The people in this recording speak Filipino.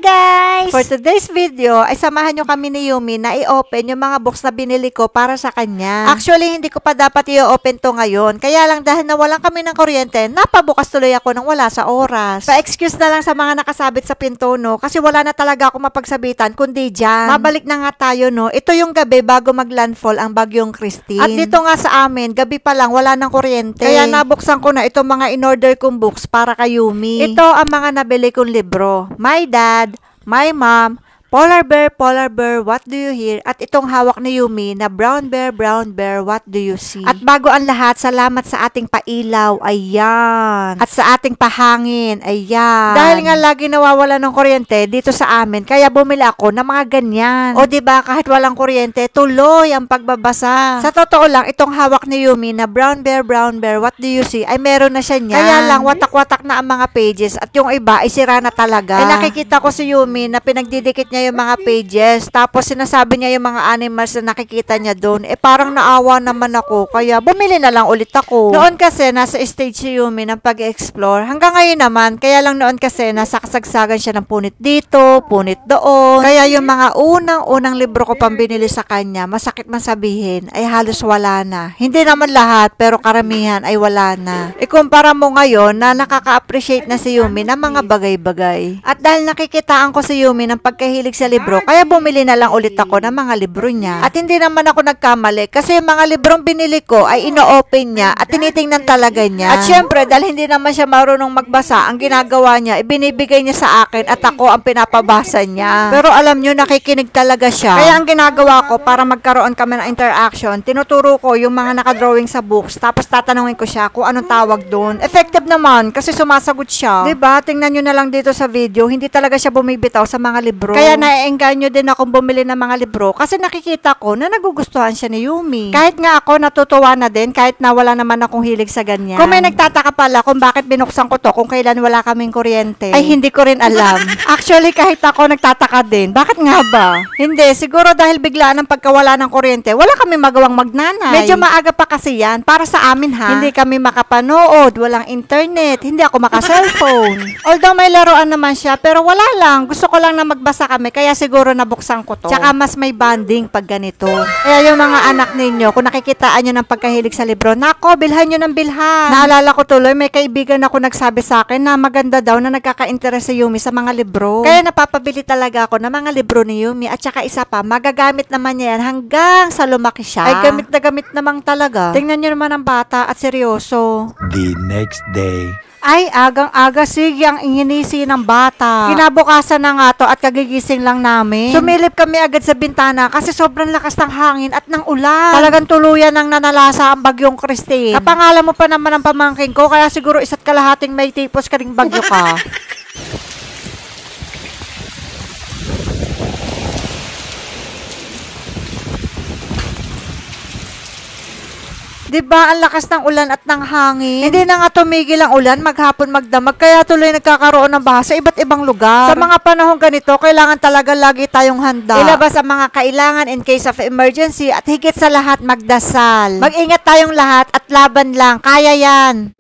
guys! For today's video, ay samahan nyo kami ni Yumi na i-open yung mga books na binili ko para sa kanya. Actually, hindi ko pa dapat i-open to ngayon. Kaya lang dahil nawalan kami ng kuryente, napabukas tuloy ako nang wala sa oras. Pa-excuse na lang sa mga nakasabit sa pinto, no? Kasi wala na talaga ako mapagsabitan, kundi dyan. Mabalik na nga tayo, no? Ito yung gabi bago mag-landfall ang bagyong Christine. At dito nga sa amin, gabi pa lang, wala ng kuryente. Kaya nabuksan ko na itong mga in-order kong books para kay Yumi. Ito ang mga nabili kong libro. My Dad, My Mom, Polar Bear, What Do You Hear? At itong hawak ni Yumi na Brown Bear, What Do You See? At bago ang lahat, salamat sa ating pailaw, ayan. At sa ating pahangin, ayan. Dahil nga lagi nawawala ng kuryente dito sa amin, kaya bumili ako ng mga ganyan. O diba, kahit walang kuryente, tuloy ang pagbabasa. Sa totoo lang, itong hawak ni Yumi na Brown Bear, What Do You See? Ay meron na siya niyan. Kaya lang, watak-watak na ang mga pages at yung iba ay sira na talaga. Ay nakikita ko si Yumi na pinagdidikit niya yung mga pages, tapos sinasabi niya yung mga animals na nakikita niya doon. Parang naawa naman ako, kaya bumili na lang ulit ako. Noon kasi nasa stage si Yumi ng pag-explore. Hanggang ngayon naman, kaya lang noon kasi nasa kasagsagan siya ng punit dito, punit doon. Kaya yung mga unang libro ko pang binili sa kanya, masakit man sabihin, ay halos wala na. Hindi naman lahat, pero karamihan ay wala na. Ikumpara mo ngayon na nakaka-appreciate na si Yumi ng mga bagay-bagay. At dahil nakikitaan ko si Yumi ng pagkahilig sa libro, kaya bumili na lang ulit ako ng mga libro niya. At hindi naman ako nagkamali kasi yung mga librong binili ko ay ino-open niya at tinitingnan talaga niya. At syempre, dahil hindi naman siya marunong magbasa, ang ginagawa niya, ibinibigay niya sa akin at ako ang pinapabasa niya. Pero alam niyo, nakikinig talaga siya. Kaya ang ginagawa ko para magkaroon kami ng interaction, tinuturo ko yung mga nakadrawing sa books, tapos tatanungin ko siya kung anong tawag doon. Effective naman kasi sumasagot siya. Diba? Tingnan niyo na lang dito sa video, hindi talaga siya bumibitaw sa mga libro. Kaya naiengganyo din akong bumili ng mga libro kasi nakikita ko na nagugustuhan siya ni Yumi. Kahit nga ako natutuwa na din kahit na wala naman akong hilig sa ganyan. Kung may nagtataka pala kung bakit binuksan ko to kung kailan wala kaming kuryente, ay hindi ko rin alam. Actually, kahit ako nagtataka din. Bakit nga ba? Hindi, siguro dahil biglaan ng pagkawala ng kuryente, wala kami magawang magnanay. Medyo maaga pa kasi yan para sa amin ha. Hindi kami makapanood, walang internet, hindi ako maka-cellphone. Although may laruan naman siya, pero wala lang. Gusto ko lang na magbasa kami, kaya siguro nabuksan ko to. Tsaka mas may bonding pag ganito. Kaya yung mga anak ninyo, kung nakikitaan nyo ng pagkahilig sa libro, nako, bilhan nyo ng bilhan. Naalala ko tuloy, may kaibigan ako nagsabi sa akin na maganda daw na nagkaka-interest si Yumi sa mga libro. Kaya napapabili talaga ako ng mga libro ni Yumi. At saka isa pa, magagamit naman niya yan hanggang sa lumaki siya. Ay gamit na gamit namang talaga. Tingnan nyo naman ang bata at seryoso. The next day. Ay, agang-aga, sige ang inginisi ng bata. Kinabukasan na nga to at kagigising lang namin. Sumilip kami agad sa bintana kasi sobrang lakas ng hangin at ng ulan. Talagang tuluyan ng nanalasa ang bagyong Christine. Kapangalan mo pa naman ang pamangking ko, kaya siguro isa't kalahating may tipos ka ring bagyo ka. Diba, ang lakas ng ulan at ng hangin. Hindi na nga tumigil ang ulan, maghapon magdamag, kaya tuloy nagkakaroon ng baha sa iba't ibang lugar. Sa mga panahon ganito, kailangan talaga lagi tayong handa. Ilabas ang mga kailangan in case of emergency at higit sa lahat magdasal. Mag-ingat tayong lahat at laban lang, kaya yan.